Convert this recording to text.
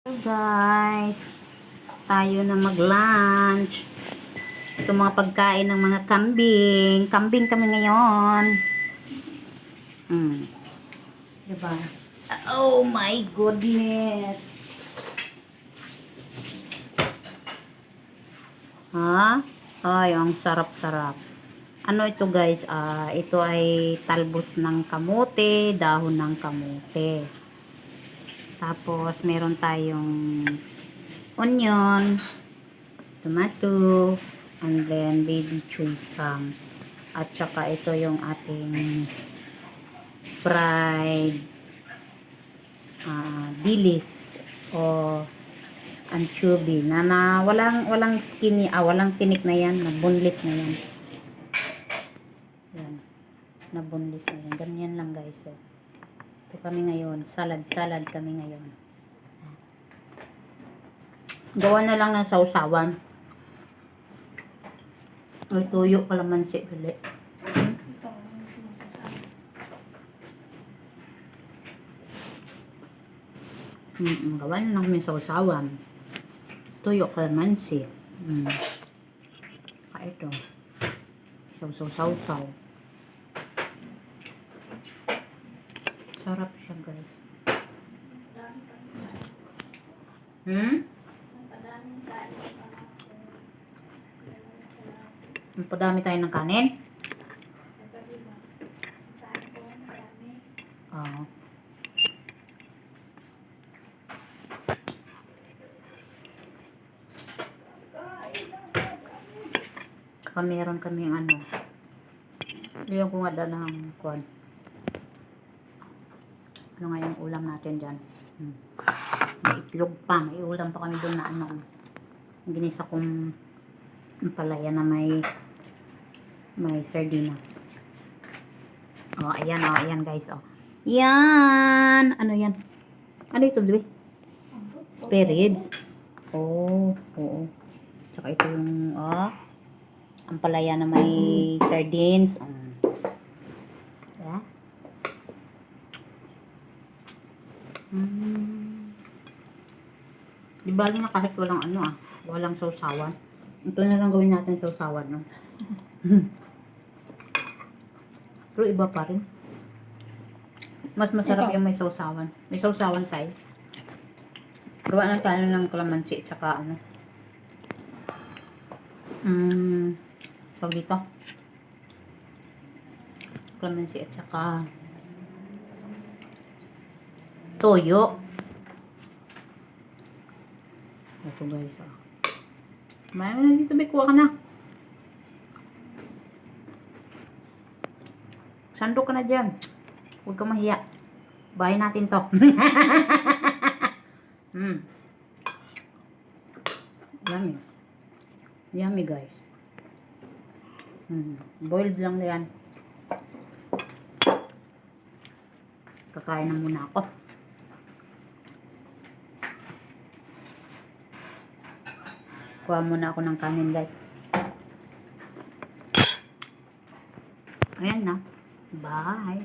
Hello guys, tayo na mag-lunch. Ito mga pagkain ng mga kambing. Kambing kami ngayon. Diba? Oh my goodness. Ha? Ay, ang sarap-sarap. Ano ito guys? Ito ay talbos ng kamote, dahon ng kamote. Tapos, meron tayong onion, tomato, and then baby choy-sam. At saka ito yung ating fried dilis o anchovy na walang skinny, walang tinik na yan, na boneless na yan. Yan, na boneless na yan. Ganyan lang guys. So, ito kami ngayon, salad kami ngayon. Gawa na lang ng sausawan. May tuyo kalamansi uli. Gawa na lang kami sausawan. Tuyo kalamansi. Kaya ito. Sausaw. Sarap siya guys. Padami tayo ng kanin. Oo. Meron kaming ano. Liyan ko nga ng kwan. Ano nga yung ulam natin dyan? May itlog pa. May ulam pa kami doon na ano. Ginisa kong palaya na may sardinas. Ayan guys. Yan. Ano yan? Ano ito, diba? Spare ribs. Oo. Tsaka ito yung, ang palaya na may sardines. Di bali na kahit walang walang sausawan. Ito na lang gawin natin sausawan, no? Pero iba pa rin. Mas masarap yung may sausawan. May sausawan tayo. Gawa na tayo ng kalamansi tsaka ano. Tawag dito. Kalamansi at saka toyo. Ito guys, May na dito, may kuha ka na. Sando ka na dyan. Huwag ka mahiya. Bahay natin to. Yummy guys. Boiled lang na yan. Kakain na muna ako. Kuha muna ako ng kanin guys. Ayan na. Bye.